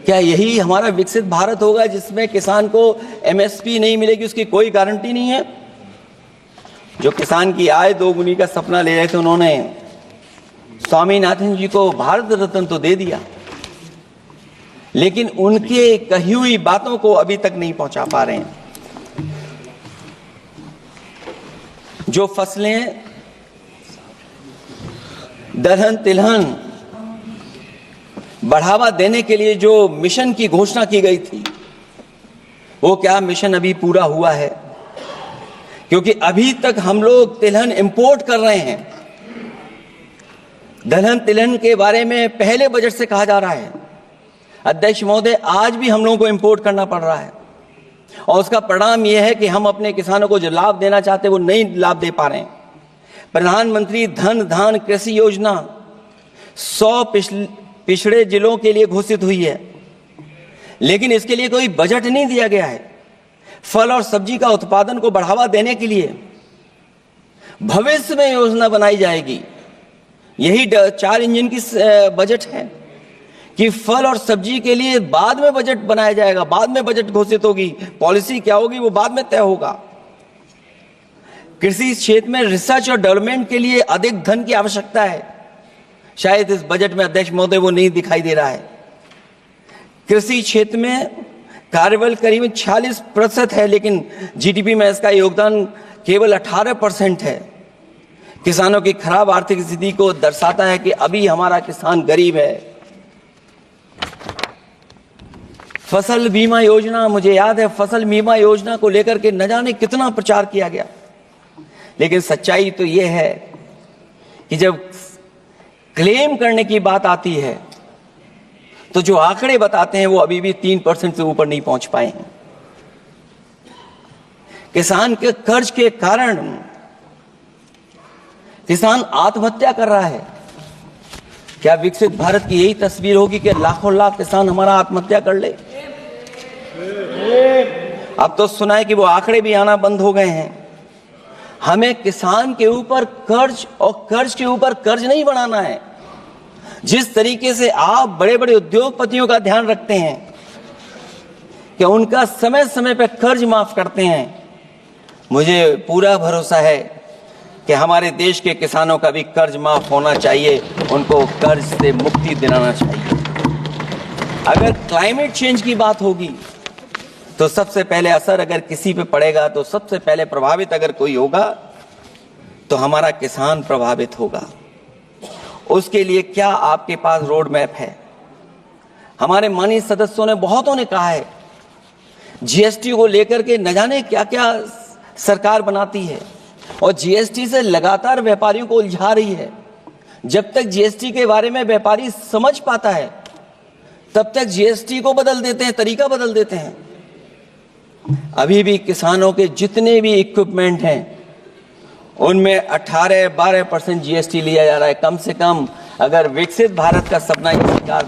क्या यही हमारा विकसित भारत होगा जिसमें किसान को एमएसपी नहीं मिलेगी, उसकी कोई गारंटी नहीं है? जो किसान की आय दोगुनी का सपना ले रहे थे, उन्होंने स्वामीनाथन जी को भारत रत्न तो दे दिया, लेकिन उनके कही हुई बातों को अभी तक नहीं पहुंचा पा रहे हैं। जो फसलें दलहन तिलहन बढ़ावा देने के लिए जो मिशन की घोषणा की गई थी, वो क्या मिशन अभी पूरा हुआ है? क्योंकि अभी तक हम लोग तिलहन इंपोर्ट कर रहे हैं। दलहन तिलहन के बारे में पहले बजट से कहा जा रहा है, अध्यक्ष महोदय, आज भी हम लोगों को इंपोर्ट करना पड़ रहा है, और उसका परिणाम यह है कि हम अपने किसानों को जो लाभ देना चाहते हैं वो नहीं लाभ दे पा रहे हैं। प्रधानमंत्री धन धान कृषि योजना 100 पिछड़े जिलों के लिए घोषित हुई है, लेकिन इसके लिए कोई बजट नहीं दिया गया है। फल और सब्जी का उत्पादन को बढ़ावा देने के लिए भविष्य में योजना बनाई जाएगी। यही 4 इंजन की बजट है कि फल और सब्जी के लिए बाद में बजट बनाया जाएगा, बाद में बजट घोषित होगी, पॉलिसी क्या होगी वो बाद में तय होगा। कृषि क्षेत्र में रिसर्च और डेवलपमेंट के लिए अधिक धन की आवश्यकता है, शायद इस बजट में अध्यक्ष महोदय वो नहीं दिखाई दे रहा है। कृषि क्षेत्र में कार्यबल करीब 46% है, लेकिन जीडीपी में इसका योगदान केवल 18% है। किसानों की खराब आर्थिक स्थिति को दर्शाता है कि अभी हमारा किसान गरीब है। फसल बीमा योजना, मुझे याद है फसल बीमा योजना को लेकर के न जाने कितना प्रचार किया गया, लेकिन सच्चाई तो यह है कि जब क्लेम करने की बात आती है तो जो आंकड़े बताते हैं वो अभी भी 3% से ऊपर नहीं पहुंच पाए हैं। किसान के कर्ज के कारण किसान आत्महत्या कर रहा है। क्या विकसित भारत की यही तस्वीर होगी कि लाखों लाख किसान हमारा आत्महत्या कर ले? अब तो सुना है कि वो आंकड़े भी आना बंद हो गए हैं। हमें किसान के ऊपर कर्ज और कर्ज के ऊपर कर्ज नहीं बनाना है। जिस तरीके से आप बड़े बड़े उद्योगपतियों का ध्यान रखते हैं कि उनका समय समय पर कर्ज माफ करते हैं, मुझे पूरा भरोसा है कि हमारे देश के किसानों का भी कर्ज माफ होना चाहिए, उनको कर्ज से मुक्ति दिलाना चाहिए। अगर क्लाइमेट चेंज की बात होगी तो सबसे पहले असर अगर किसी पे पड़ेगा तो सबसे पहले प्रभावित अगर कोई होगा तो हमारा किसान प्रभावित होगा। उसके लिए क्या आपके पास रोड मैप है? हमारे माननीय सदस्यों ने बहुतों ने कहा है जीएसटी को लेकर के न जाने क्या क्या सरकार बनाती है, और जीएसटी से लगातार व्यापारियों को उलझा रही है। जब तक जीएसटी के बारे में व्यापारी समझ पाता है तब तक जीएसटी को बदल देते हैं, तरीका बदल देते हैं। अभी भी किसानों के जितने भी इक्विपमेंट हैं उनमें 18-12% जीएसटी लिया जा रहा है। कम से कम अगर विकसित भारत का सपना ये सरकार